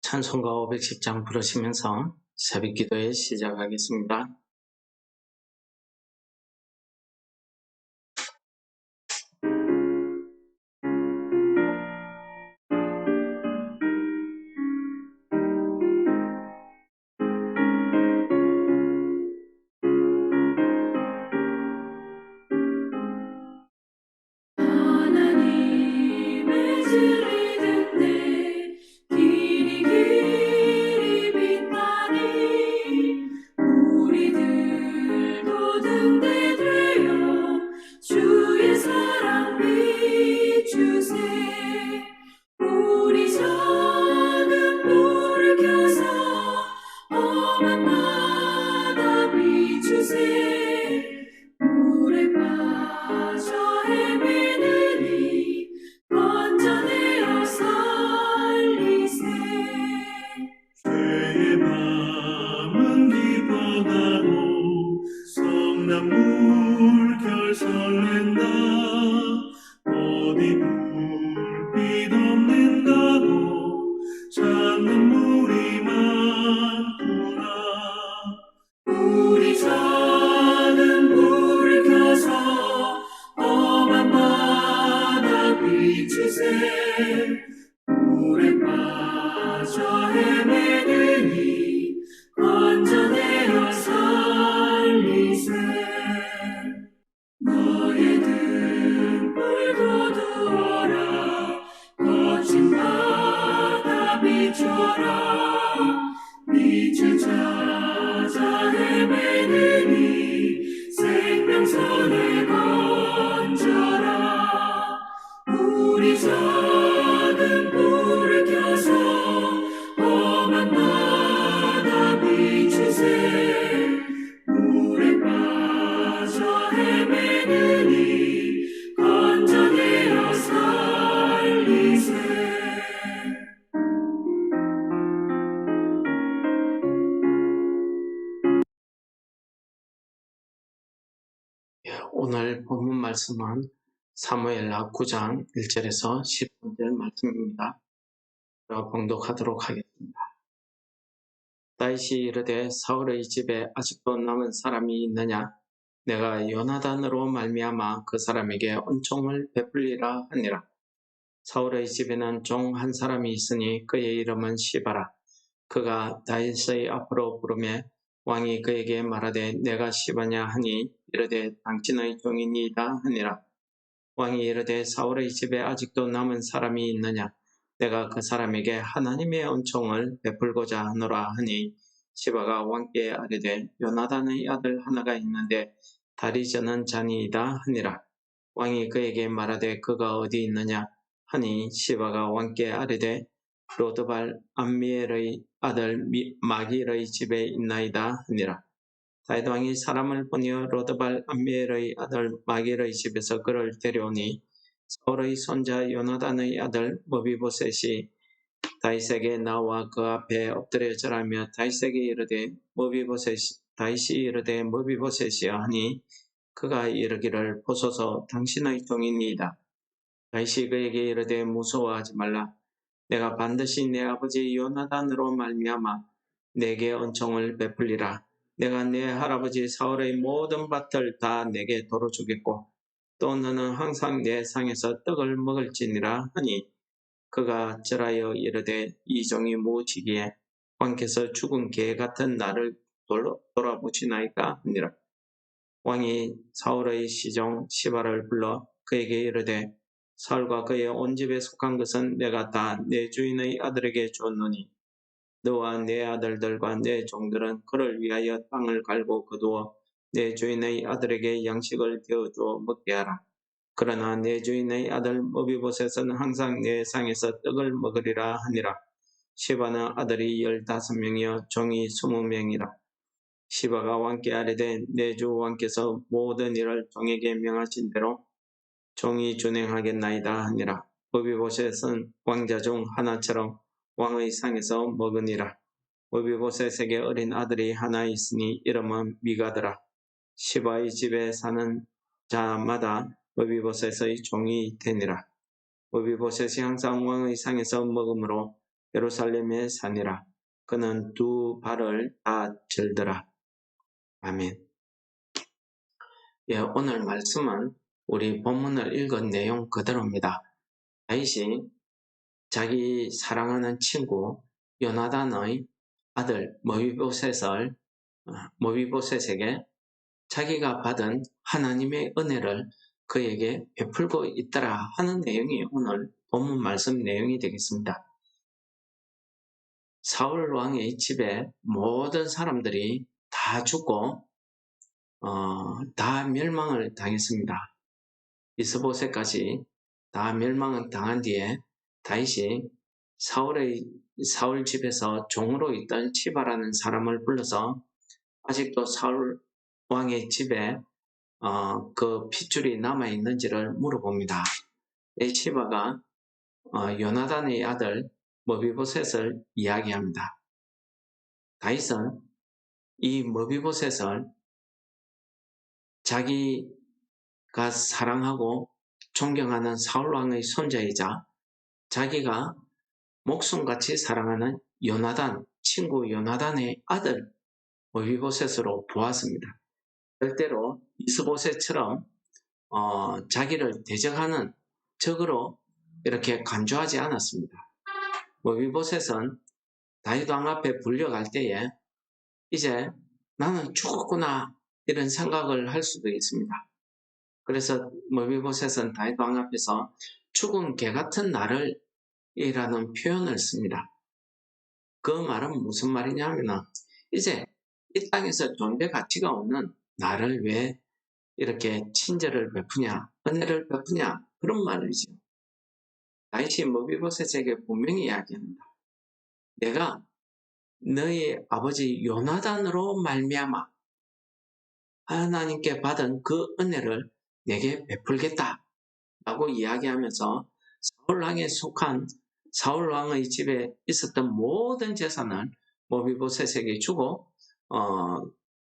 찬송가 510장 부르시면서 새벽기도에 시작하겠습니다. 하나님의 진리 듣네 길이 빛나니 우리들도 등대 되어 주의 사랑 비추세. 우리 작은 불을 켜서 험한 바다 비추세. 물에 빠져 헤매느니 건져내어 살리세. 죄의 밤은 깊어가고 성난 물결 설렌다. 어디 불빛 없는다고 찾는 물이 많구나. 우리 작은 불을 켜서 험한 바다 비추세. 물에 빠져 헤매느니 건져내어 살리세. 너의 등불 거두어라. 거친 바다 비춰라. 빛을 찾아 헤매느니 생명선을 건져라. 우리 작은 불을 켜서 험한 바다 비추세. 물에 빠져 헤매느니 건져내어 살리세. 오늘 본문 말씀은 사무엘하 9장 1절에서 10절 말씀입니다. 봉독하도록 하겠습니다. 다윗이 이르되 사울의 집에 아직도 남은 사람이 있느냐? 내가 요나단으로 말미암아 그 사람에게 은총을 베풀리라 하니라. 사울의 집에는 종 한 사람이 있으니 그의 이름은 시바라. 그가 다윗의 앞으로 부르매 왕이 그에게 말하되 내가 시바냐 하니 이르되 당신의 종이니이다 하니라. 왕이 이르되 사울의 집에 아직도 남은 사람이 있느냐? 내가 그 사람에게 하나님의 은총을 베풀고자 하노라 하니 시바가 왕께 아뢰되 요나단의 아들 하나가 있는데 다리 저는 자니이다 하니라. 왕이 그에게 말하되 그가 어디 있느냐 하니 시바가 왕께 아뢰되 로드발 암미엘의 아들 마길의 집에 있나이다 하니라. 다윗 왕이 사람을 보내어 로드발 암미엘의 아들 마길의 집에서 그를 데려오니 사울의 손자 요나단의 아들 머비보셋이 다윗에게 나와 그 앞에 엎드려 절하며 다윗에게 이르되 다윗이 이르되 머비보셋이여 하니 그가 이르기를 보소서 당신의 종이니이다. 다윗이 그에게 이르되 무서워하지 말라. 내가 반드시 내 아버지 요나단으로 말미암아 내게 은총을 베풀리라. 내가 내 할아버지 사울의 모든 밭을 다 내게 도로 주겠고 또 너는 항상 내 상에서 떡을 먹을지니라 하니 그가 절하여 이르되 이 종이 무엇이기에 왕께서 죽은 개 같은 나를 돌아보시나이까 하니라. 왕이 사울의 시종 시바를 불러 그에게 이르되 사울과 그의 온 집에 속한 것은 내가 다 내 주인의 아들에게 주었노니 너와 내 아들들과 내 종들은 그를 위하여 땅을 갈고 거두어 내 주인의 아들에게 양식을 되어주어 먹게 하라. 그러나 내 주인의 아들 머비보셋은 항상 내 상에서 떡을 먹으리라 하니라. 시바는 아들이 15명이요 종이 20명이라. 시바가 왕께 아뢰되 내 주 왕께서 모든 일을 종에게 명하신 대로 종이 준행하겠나이다 하니라. 머비보셋은 왕자 중 하나처럼 왕의 상에서 먹으니라. 머비보셋에게 어린 아들이 하나 있으니 이름은 미가더라. 시바의 집에 사는 자마다 머비보셋의 종이 되니라. 머비보셋이 항상 왕의 상에서 먹으므로 예루살렘의 산이라. 그는 두 발을 다 절더라. 아멘. 예, 오늘 말씀은 우리 본문을 읽은 내용 그대로입니다. 다윗이 자기 사랑하는 친구 요나단의 아들 머비보셋에게 자기가 받은 하나님의 은혜를 그에게 베풀고 있더라 하는 내용이 오늘 본문 말씀 내용이 되겠습니다. 사울 왕의 집에 모든 사람들이 다 죽고 다 멸망을 당했습니다. 이스보셋까지 다 멸망을 당한 뒤에 다윗이 사울 집에서 종으로 있던 시바라는 사람을 불러서 아직도 사울 왕의 집에 그 핏줄이 남아있는지를 물어봅니다. 이 시바가 요나단의 아들 머비보셋을 이야기합니다. 다윗은 이 머비보셋을 자기가 사랑하고 존경하는 사울왕의 손자이자 자기가 목숨같이 사랑하는 요나단, 친구 요나단의 아들 머비보셋으로 보았습니다. 절대로 이스보셋처럼 자기를 대적하는 적으로 이렇게 간주하지 않았습니다. 머비보셋은 다윗 왕 앞에 불려갈 때에 이제 나는 죽었구나 이런 생각을 할 수도 있습니다. 그래서 머비보셋은 다윗 왕 앞에서 죽은 개 같은 나를 이라는 표현을 씁니다. 그 말은 무슨 말이냐면 이제 이 땅에서 존재 가치가 없는 나를 왜 이렇게 친절을 베푸냐, 은혜를 베푸냐 그런 말이죠. 다윗이 머비보셋에게 분명히 이야기합니다. 내가 너희 아버지 요나단으로 말미암아 하나님께 받은 그 은혜를 내게 베풀겠다 라고 이야기하면서 사울왕에 속한 사울왕의 집에 있었던 모든 재산을 머비보셋에게 주고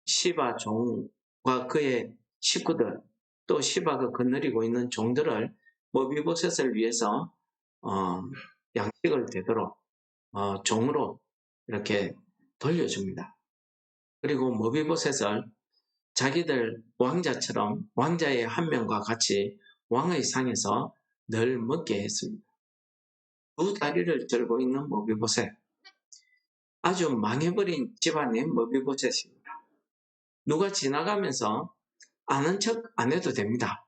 시바 종과 그의 식구들 또 시바가 거느리고 있는 종들을 머비보셋을 위해서 양식을 되도록 종으로 이렇게 돌려줍니다. 그리고 머비보셋을 자기들 왕자처럼 왕자의 한 명과 같이 왕의 상에서 늘 먹게 했습니다. 두 다리를 들고 있는 머비보셋, 아주 망해버린 집안의 머비보셋입니다. 누가 지나가면서 아는 척 안 해도 됩니다.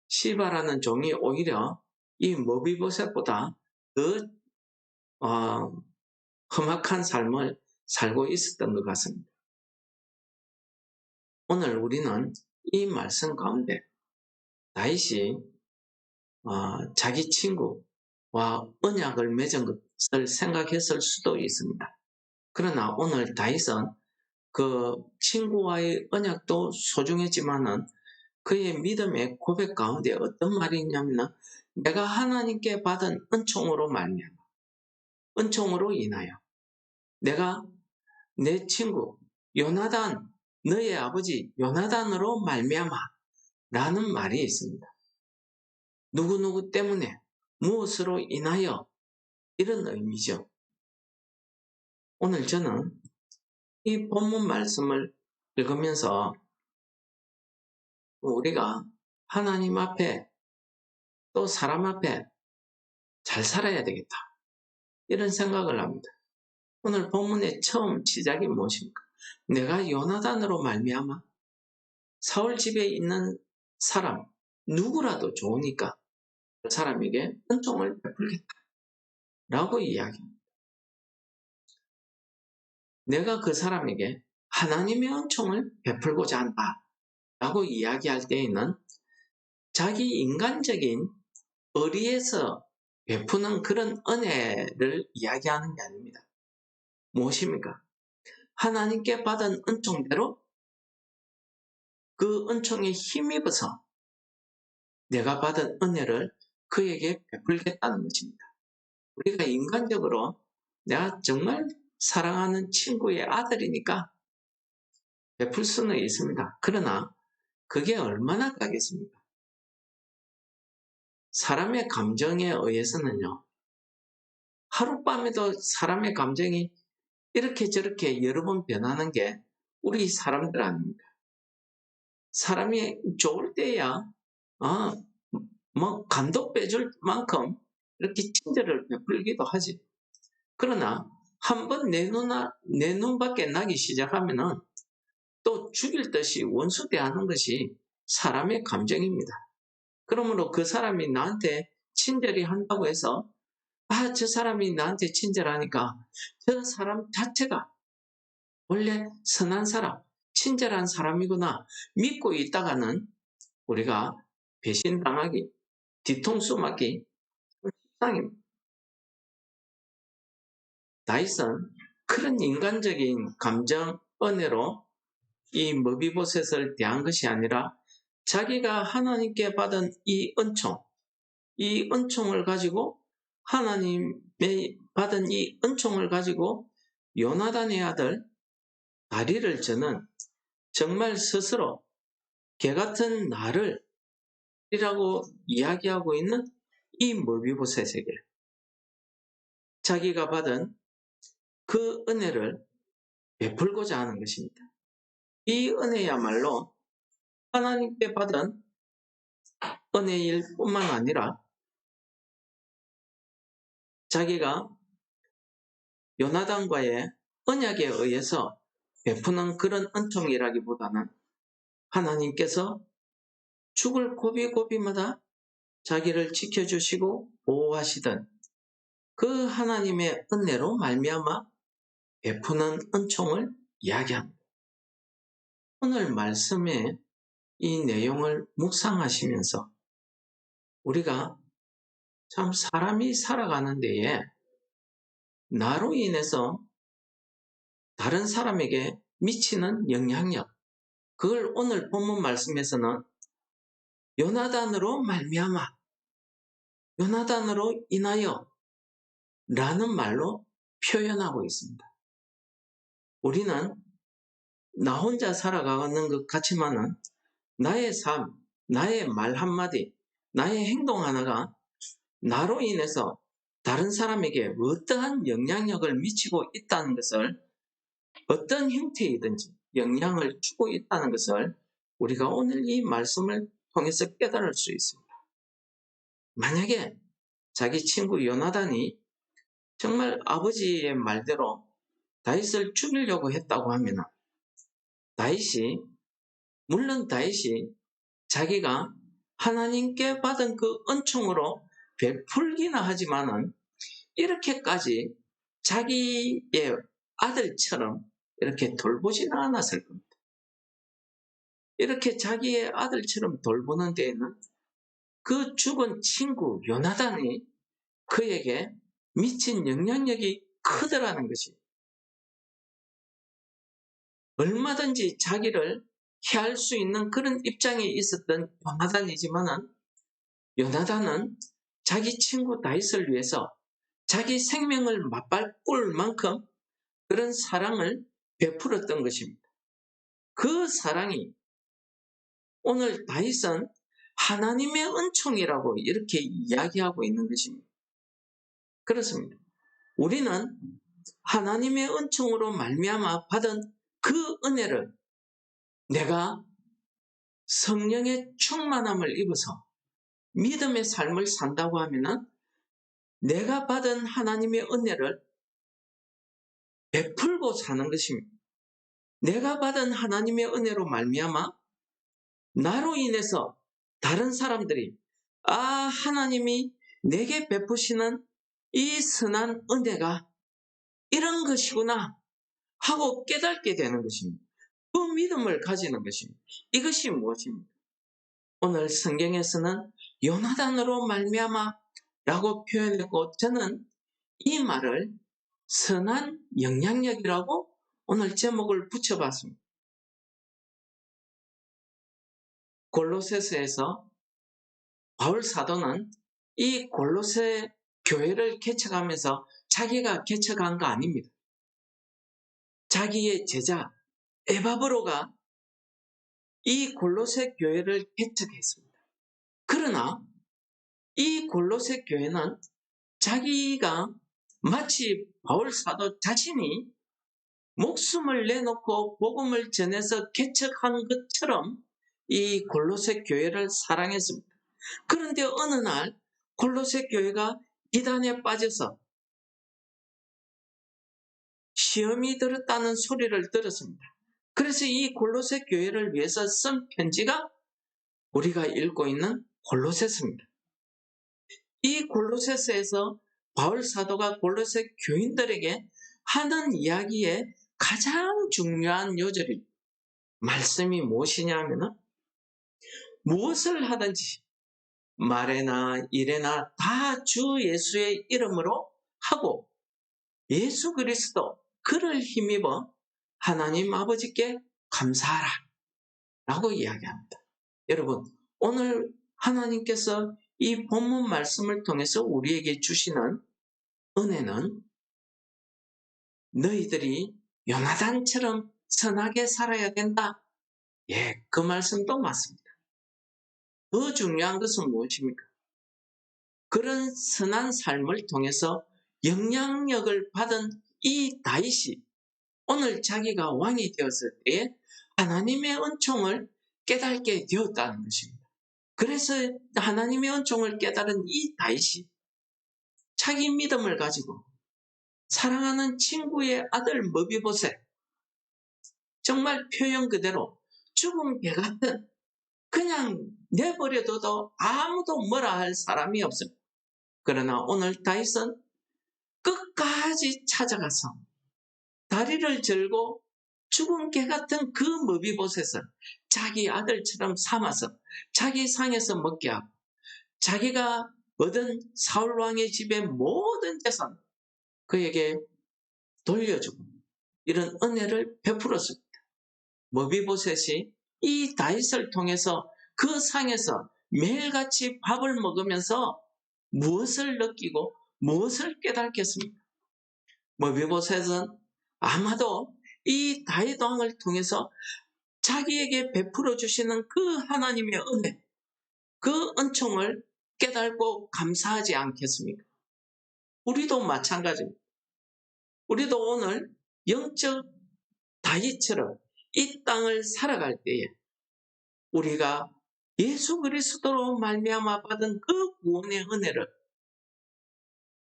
시바라는 종이 오히려 이 머비보셋보다 더 험악한 삶을 살고 있었던 것 같습니다. 오늘 우리는 이 말씀 가운데 다윗이 자기 친구와 언약을 맺은 것을 생각했을 수도 있습니다. 그러나 오늘 다윗은 그 친구와의 언약도 소중했지만은 그의 믿음의 고백 가운데 어떤 말이 있냐면 내가 하나님께 받은 은총으로 말미암아 은총으로 인하여 내가 내 친구 요나단 너의 아버지 요나단으로 말미암아 라는 말이 있습니다. 누구누구 때문에 무엇으로 인하여 이런 의미죠. 오늘 저는 이 본문 말씀을 읽으면서 우리가 하나님 앞에 또 사람 앞에 잘 살아야 되겠다 이런 생각을 합니다. 오늘 본문의 처음 시작이 무엇입니까? 내가 요나단으로 말미암아 사울 집에 있는 사람 누구라도 좋으니까 그 사람에게 은총을 베풀겠다 라고 이야기합니다. 내가 그 사람에게 하나님의 은총을 베풀고자 한다 라고 이야기할 때에는 자기 인간적인 의리에서 베푸는 그런 은혜를 이야기하는 게 아닙니다. 무엇입니까? 하나님께 받은 은총대로 그 은총에 힘입어서 내가 받은 은혜를 그에게 베풀겠다는 것입니다. 우리가 인간적으로 내가 정말 사랑하는 친구의 아들이니까 베풀 수는 있습니다. 그러나 그게 얼마나 가겠습니까? 사람의 감정에 의해서는요, 하룻밤에도 사람의 감정이 이렇게 저렇게 여러 번 변하는 게 우리 사람들 아닙니까? 사람이 좋을 때야, 감독 빼줄 만큼 이렇게 친절을 베풀기도 하지. 그러나 한번 내 눈밖에 나기 시작하면은 또 죽일 듯이 원수 대하는 것이 사람의 감정입니다. 그러므로 그 사람이 나한테 친절히 한다고 해서 저 사람이 나한테 친절하니까 저 사람 자체가 원래 선한 사람, 친절한 사람이구나 믿고 있다가는 우리가 배신당하기, 뒤통수 맞기 십상입니다. 다윗은 그런 인간적인 감정 은혜로 이 머비보셋을 대한 것이 아니라 자기가 하나님께 받은 이 은총을 가지고 하나님의 받은 이 은총을 가지고 요나단의 아들 다리를 저는 정말 스스로 개같은 나를 이라고 이야기하고 있는 이 머비보셋에게 자기가 받은 그 은혜를 베풀고자 하는 것입니다. 이 은혜야말로 하나님께 받은 은혜일 뿐만 아니라 자기가 요나단과의 언약에 의해서 베푸는 그런 은총이라기보다는 하나님께서 죽을 고비고비마다 자기를 지켜주시고 보호하시던 그 하나님의 은혜로 말미암아 베푸는 은총을 이야기합니다. 오늘 말씀의 이 내용을 묵상하시면서 우리가 참 사람이 살아가는 데에 나로 인해서 다른 사람에게 미치는 영향력, 그걸 오늘 본문 말씀에서는 요나단으로 말미암아, 요나단으로 인하여 라는 말로 표현하고 있습니다. 우리는 나 혼자 살아가는 것 같지만은 나의 삶, 나의 말 한마디, 나의 행동 하나가 나로 인해서 다른 사람에게 어떠한 영향력을 미치고 있다는 것을, 어떤 형태이든지 영향을 주고 있다는 것을 우리가 오늘 이 말씀을 통해서 깨달을 수 있습니다. 만약에 자기 친구 요나단이 정말 아버지의 말대로 다윗을 죽이려고 했다고 하면 물론 다윗이 자기가 하나님께 받은 그 은총으로 베풀기나 하지만은 이렇게까지 자기의 아들처럼 이렇게 돌보지는 않았을 겁니다. 이렇게 자기의 아들처럼 돌보는 데에는 그 죽은 친구 요나단이 그에게 미친 영향력이 크더라는 것이, 얼마든지 자기를 해할 수 있는 그런 입장에 있었던 요나단은 자기 친구 다윗을 위해서 자기 생명을 맞바꿀 만큼 그런 사랑을 베풀었던 것입니다. 그 사랑이 오늘 다윗은 하나님의 은총이라고 이렇게 이야기하고 있는 것입니다. 그렇습니다. 우리는 하나님의 은총으로 말미암아 받은 그 은혜를 내가 성령의 충만함을 입어서 믿음의 삶을 산다고 하면은 내가 받은 하나님의 은혜를 베풀고 사는 것입니다. 내가 받은 하나님의 은혜로 말미암아 나로 인해서 다른 사람들이 하나님이 내게 베푸시는 이 선한 은혜가 이런 것이구나 하고 깨닫게 되는 것입니다. 그 믿음을 가지는 것입니다. 이것이 무엇입니까? 오늘 성경에서는 요나단으로 말미암아 라고 표현했고, 저는 이 말을 선한 영향력이라고 오늘 제목을 붙여봤습니다. 골로새서에서 바울 사도는 이 골로새 교회를 개척하면서 자기가 개척한 거 아닙니다. 자기의 제자 에바브로가 이 골로새 교회를 개척했습니다. 그러나 이 골로새 교회는 자기가 마치 바울 사도 자신이 목숨을 내놓고 복음을 전해서 개척한 것처럼 이 골로새 교회를 사랑했습니다. 그런데 어느 날 골로새 교회가 이단에 빠져서 시험이 들었다는 소리를 들었습니다. 그래서 이 골로새 교회를 위해서 쓴 편지가 우리가 읽고 있는 골로새서입니다. 이 골로새서에서 바울 사도가 골로새 교인들에게 하는 이야기의 가장 중요한 요절이 말씀이 무엇이냐 하면은 무엇을 하든지 말에나 일에나 다 주 예수의 이름으로 하고 예수 그리스도 그를 힘입어 하나님 아버지께 감사하라 라고 이야기합니다. 여러분, 오늘 하나님께서 이 본문 말씀을 통해서 우리에게 주시는 은혜는 너희들이 요나단처럼 선하게 살아야 된다. 예, 그 말씀도 맞습니다. 더 중요한 것은 무엇입니까? 그런 선한 삶을 통해서 영향력을 받은 이 다윗이 오늘 자기가 왕이 되었을 때에 하나님의 은총을 깨닫게 되었다는 것입니다. 그래서 하나님의 은총을 깨달은 이 다윗이 자기 믿음을 가지고 사랑하는 친구의 아들 머비보셋, 정말 표현 그대로 죽은 개 같은 그냥 내버려둬도 아무도 뭐라 할 사람이 없습니다. 그러나 오늘 다윗은 끝까지 찾아가서 다리를 절고 죽은 개 같은 그 머비보셋을 자기 아들처럼 삼아서 자기 상에서 먹게 하고 자기가 얻은 사울왕의 집의 모든 재산 그에게 돌려주고 이런 은혜를 베풀었습니다. 머비보셋이 이 다윗을 통해서 그 상에서 매일같이 밥을 먹으면서 무엇을 느끼고 무엇을 깨닫겠습니까? 머비보셋은 아마도 이 다윗 왕을 통해서 자기에게 베풀어 주시는 그 하나님의 은혜, 그 은총을 깨닫고 감사하지 않겠습니까? 우리도 마찬가지입니다. 우리도 오늘 영적 다윗처럼 이 땅을 살아갈 때에 우리가 예수 그리스도로 말미암아 받은 그 구원의 은혜를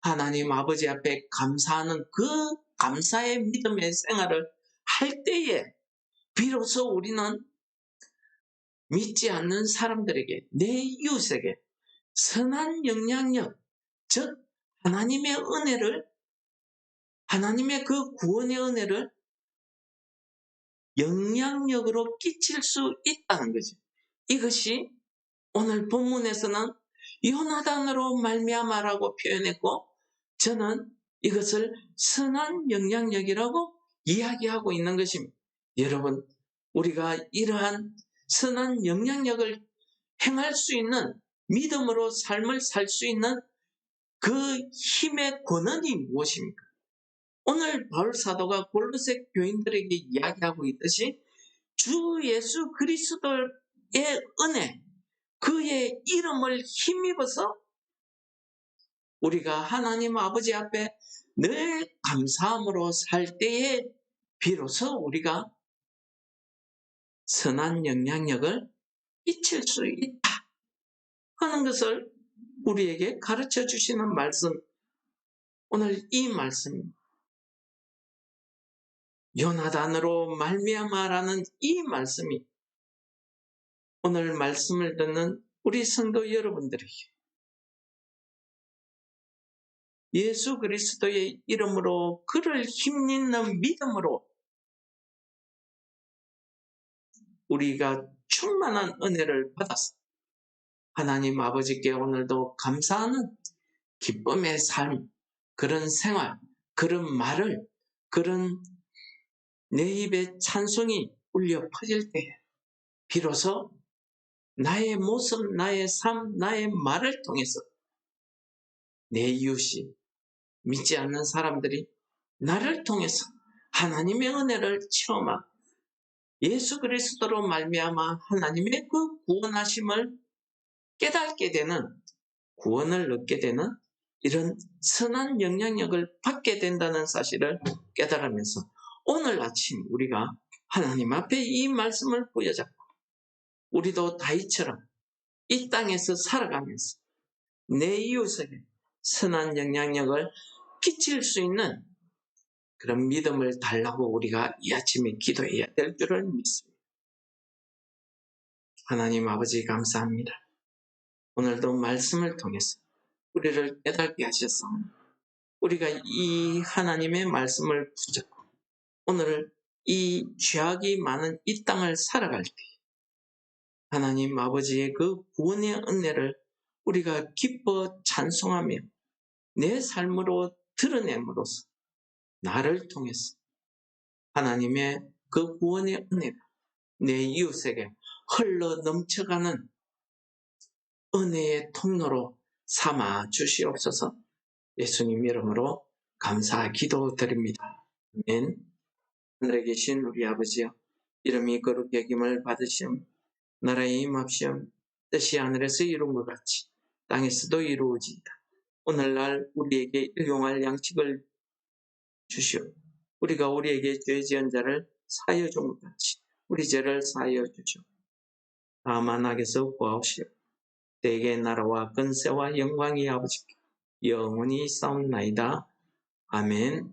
하나님 아버지 앞에 감사하는 그 감사의 믿음의 생활을 할 때에 비로소 우리는 믿지 않는 사람들에게 내 이웃에게 선한 영향력, 즉 하나님의 은혜를 하나님의 그 구원의 은혜를 영향력으로 끼칠 수 있다는 거죠. 이것이 오늘 본문에서는 요나단으로 말미암아라고 표현했고 저는 이것을 선한 영향력이라고 이야기하고 있는 것입니다. 여러분, 우리가 이러한 선한 영향력을 행할 수 있는 믿음으로 삶을 살 수 있는 그 힘의 권한이 무엇입니까? 오늘 바울 사도가 골로새 교인들에게 이야기하고 있듯이 주 예수 그리스도의 은혜, 그의 이름을 힘입어서 우리가 하나님 아버지 앞에 늘 감사함으로 살 때에 비로소 우리가 선한 영향력을 끼칠 수 있다 하는 것을 우리에게 가르쳐 주시는 말씀, 오늘 이 말씀입니다. 요나단으로 말미암아라는 이 말씀이 오늘 말씀을 듣는 우리 성도 여러분들에게 예수 그리스도의 이름으로 그를 힘입는 믿음으로 우리가 충만한 은혜를 받았습니다. 하나님 아버지께 오늘도 감사하는 기쁨의 삶, 그런 생활, 그런 말을, 그런 내 입에 찬송이 울려 퍼질 때에 비로소 나의 모습, 나의 삶, 나의 말을 통해서 내 이웃이 믿지 않는 사람들이 나를 통해서 하나님의 은혜를 체험하고 예수 그리스도로 말미암아 하나님의 그 구원하심을 깨닫게 되는, 구원을 얻게 되는 이런 선한 영향력을 받게 된다는 사실을 깨달으면서 오늘 아침 우리가 하나님 앞에 이 말씀을 부여잡고 우리도 다윗처럼 이 땅에서 살아가면서 내 이웃에게 선한 영향력을 끼칠 수 있는 그런 믿음을 달라고 우리가 이 아침에 기도해야 될 줄을 믿습니다. 하나님 아버지 감사합니다. 오늘도 말씀을 통해서 우리를 깨닫게 하셔서 우리가 이 하나님의 말씀을 붙잡고 오늘 이 죄악이 많은 이 땅을 살아갈 때 하나님 아버지의 그 구원의 은혜를 우리가 기뻐 찬송하며 내 삶으로 드러냄으로써 나를 통해서 하나님의 그 구원의 은혜가 내 이웃에게 흘러 넘쳐가는 은혜의 통로로 삼아 주시옵소서. 예수님 이름으로 감사 기도드립니다. 아멘. 하늘에 계신 우리 아버지여, 이름이 거룩히 여김을 받으시옵. 나라의 임합시옵. 뜻이 하늘에서 이룬 것 같이 땅에서도 이루어지이다. 오늘날 우리에게 일용할 양식을 주시오. 우리가 우리에게 죄 지은 자를 사하여 준 것 같이 우리 죄를 사하여 주시오. 다만 악에서 구하옵시오. 대개 나라와 권세와 영광이 아버지께 영원히 싸움나이다. 아멘.